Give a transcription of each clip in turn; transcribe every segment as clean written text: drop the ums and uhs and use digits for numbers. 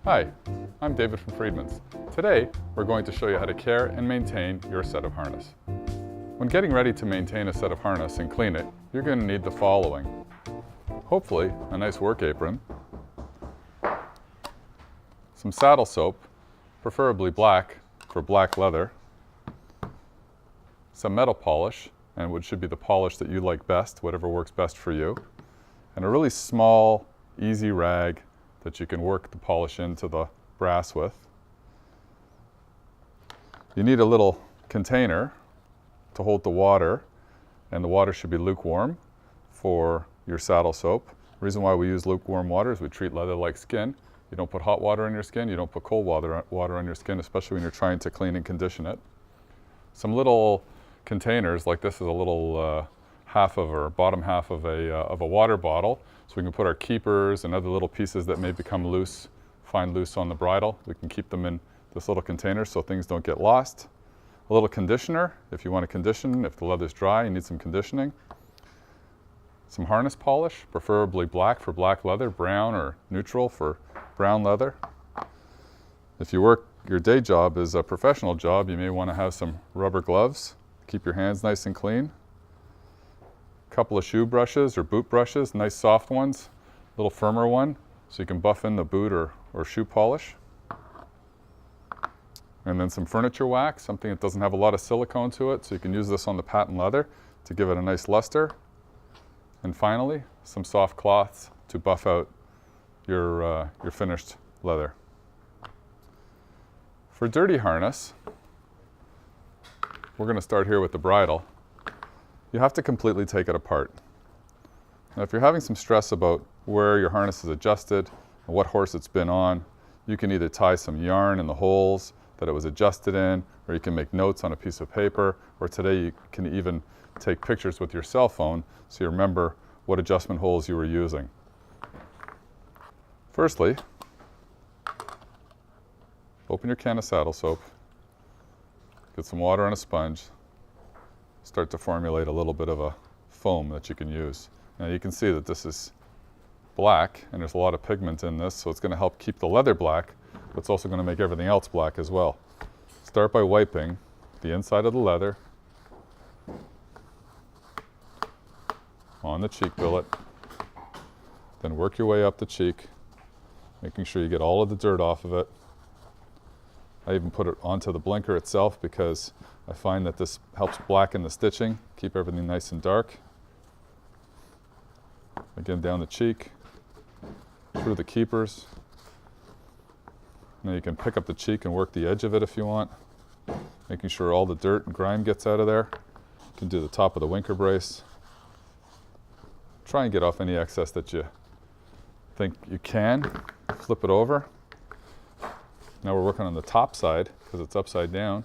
Hi, I'm David from Freedman's. Today, we're going to show you how to care and maintain your set of harness. When getting ready to maintain a set of harness and clean it, you're going to need the following. Hopefully, a nice work apron, some saddle soap, preferably black for black leather, some metal polish, and what should be the polish that you like best, whatever works best for you, and a really small, easy rag that you can work the polish into the brass with. You need a little container to hold the water, and the water should be lukewarm for your saddle soap. The reason why we use lukewarm water is we treat leather like skin. You don't put hot water on your skin, you don't put cold water on your skin, especially when you're trying to clean and condition it. Some little containers, like this is a little bottom half of a water bottle, so we can put our keepers and other little pieces that may become loose, find loose on the bridle. We can keep them in this little container so things don't get lost. A little conditioner, if you want to condition, if the leather's dry, you need some conditioning. Some harness polish, preferably black for black leather, brown or neutral for brown leather. If your day job is a professional job, you may want to have some rubber gloves, keep your hands nice and clean. A couple of shoe brushes or boot brushes, nice soft ones, a little firmer one, so you can buff in the boot or shoe polish. And then some furniture wax, something that doesn't have a lot of silicone to it, so you can use this on the patent leather to give it a nice luster. And finally, some soft cloths to buff out your finished leather. For dirty harness, we're going to start here with the bridle. You have to completely take it apart. Now, if you're having some stress about where your harness is adjusted and what horse it's been on, you can either tie some yarn in the holes that it was adjusted in, or you can make notes on a piece of paper, or today you can even take pictures with your cell phone so you remember what adjustment holes you were using. Firstly, open your can of saddle soap, get some water on a sponge, start to formulate a little bit of a foam that you can use. Now you can see that this is black and there's a lot of pigment in this, so it's going to help keep the leather black, but it's also going to make everything else black as well. Start by wiping the inside of the leather on the cheek billet, then work your way up the cheek, making sure you get all of the dirt off of it. I even put it onto the blinker itself because I find that this helps blacken the stitching, keep everything nice and dark. Again, down the cheek, through the keepers. Now you can pick up the cheek and work the edge of it if you want, making sure all the dirt and grime gets out of there. You can do the top of the winker brace. Try and get off any excess that you think you can. Flip it over. Now we're working on the top side, because it's upside down,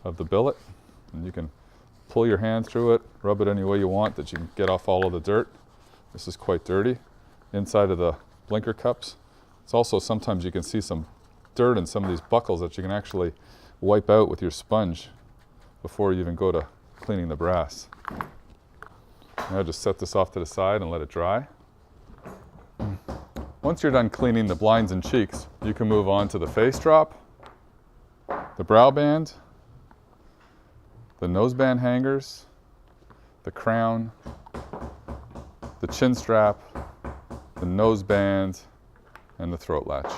of the billet. And you can pull your hand through it, rub it any way you want that you can get off all of the dirt. This is quite dirty. Inside of the blinker cups. It's also, sometimes you can see some dirt in some of these buckles that you can actually wipe out with your sponge before you even go to cleaning the brass. Now just set this off to the side and let it dry. Once you're done cleaning the blinds and cheeks, you can move on to the face drop, the brow band, the noseband hangers, the crown, the chin strap, the noseband, and the throat latch.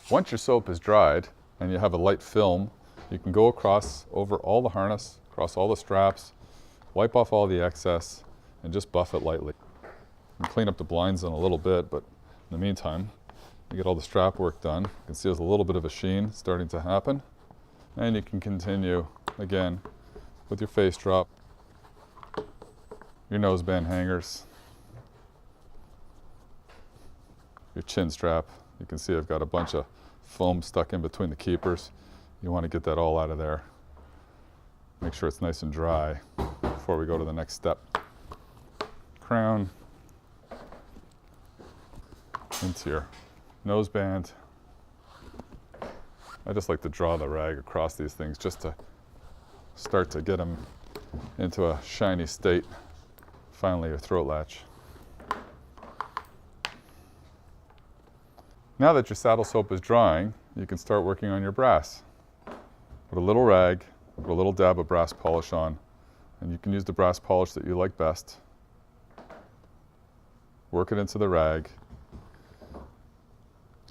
Once your soap is dried and you have a light film, you can go over all the harness, across all the straps, wipe off all the excess, and just buff it lightly. You can clean up the blinds in a little bit, but in the meantime, you get all the strap work done. You can see there's a little bit of a sheen starting to happen. And you can continue, again, with your face drop, your noseband hangers, your chin strap. You can see I've got a bunch of foam stuck in between the keepers. You want to get that all out of there. Make sure it's nice and dry before we go to the next step. Crown into your noseband. I just like to draw the rag across these things just to start to get them into a shiny state. Finally, your throat latch. Now that your saddle soap is drying, you can start working on your brass. Put a little rag, put a little dab of brass polish on, and you can use the brass polish that you like best. Work it into the rag.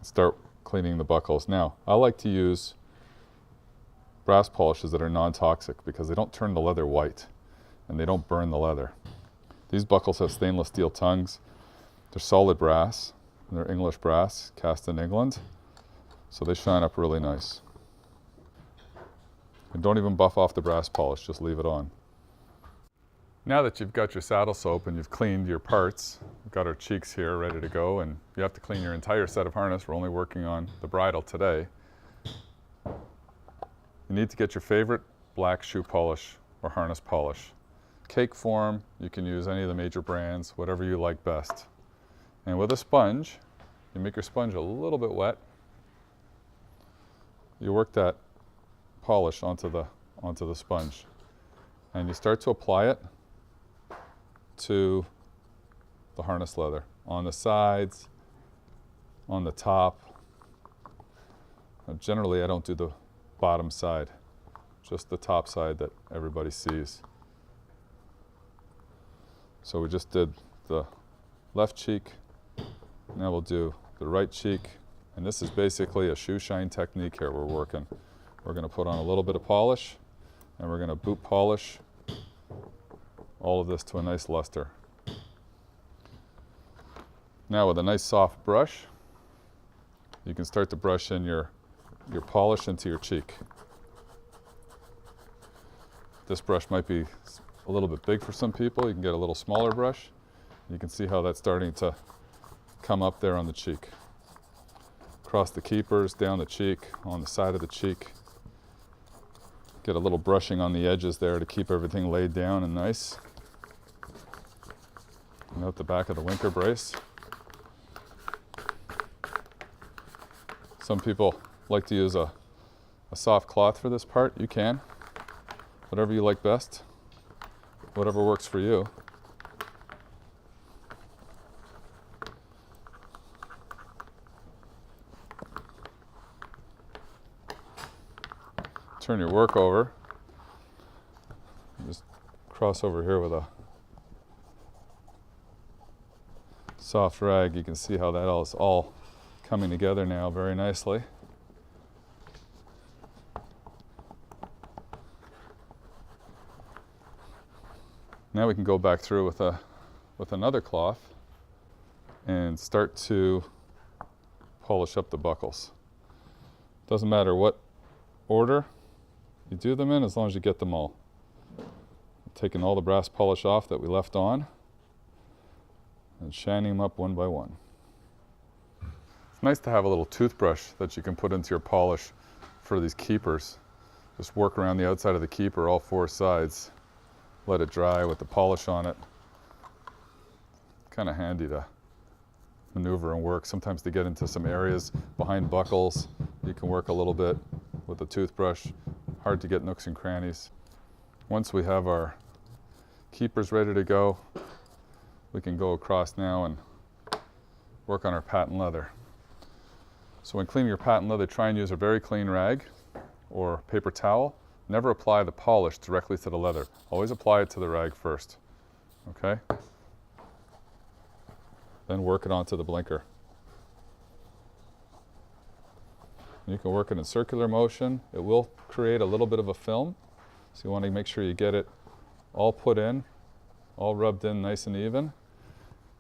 Start cleaning the buckles. Now, I like to use brass polishes that are non-toxic because they don't turn the leather white and they don't burn the leather. These buckles have stainless steel tongues. They're solid brass, and they're English brass, cast in England, so they shine up really nice. And don't even buff off the brass polish, just leave it on. Now that you've got your saddle soap and you've cleaned your parts, we've got our cheeks here ready to go, and you have to clean your entire set of harness. We're only working on the bridle today. You need to get your favorite black shoe polish or harness polish. Cake form, you can use any of the major brands, whatever you like best. And with a sponge, you make your sponge a little bit wet. You work that polish onto the sponge, and you start to apply it to the harness leather, on the sides, on the top. Now, generally I don't do the bottom side, just the top side that everybody sees. So we just did the left cheek, now we'll do the right cheek, and this is basically a shoe shine technique here we're working. We're going to put on a little bit of polish, and we're going to boot polish all of this to a nice luster. Now with a nice soft brush, you can start to brush in your polish into your cheek. This brush might be a little bit big for some people. You can get a little smaller brush. You can see how that's starting to come up there on the cheek. Across the keepers, down the cheek, on the side of the cheek. Get a little brushing on the edges there to keep everything laid down and nice. Note the back of the winker brace. Some people like to use a soft cloth for this part. You can. Whatever you like best. Whatever works for you. Turn your work over. Just cross over here with a soft rag. You can see how that is all coming together now very nicely. Now we can go back through with another cloth and start to polish up the buckles. Doesn't matter what order you do them in, as long as you get them all. Taking all the brass polish off that we left on and shining them up one by one. It's nice to have a little toothbrush that you can put into your polish for these keepers. Just work around the outside of the keeper, all four sides. Let it dry with the polish on it. Kind of handy to maneuver and work. Sometimes to get into some areas behind buckles, you can work a little bit with a toothbrush. Hard to get nooks and crannies. Once we have our keepers ready to go, we can go across now and work on our patent leather. So when cleaning your patent leather, try and use a very clean rag or paper towel. Never apply the polish directly to the leather. Always apply it to the rag first, okay? Then work it onto the blinker. You can work it in circular motion. It will create a little bit of a film, so you want to make sure you get it all put in, all rubbed in nice and even,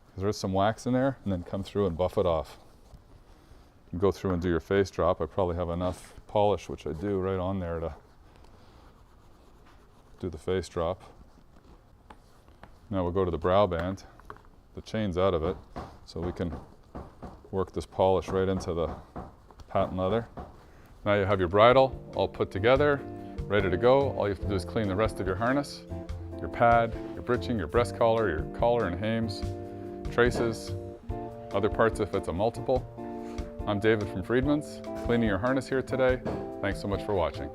because there's some wax in there, and then come through and buff it off. You can go through and do your face drop. I probably have enough polish, which I do, right on there to do the face drop. Now we'll go to the brow band. The chain's out of it, so we can work this polish right into the patent leather. Now you have your bridle all put together, ready to go. All you have to do is clean the rest of your harness, your pad, your breeching, your breast collar, your collar and hames, traces, other parts if it's a multiple. I'm David from Freedman's, cleaning your harness here today. Thanks so much for watching.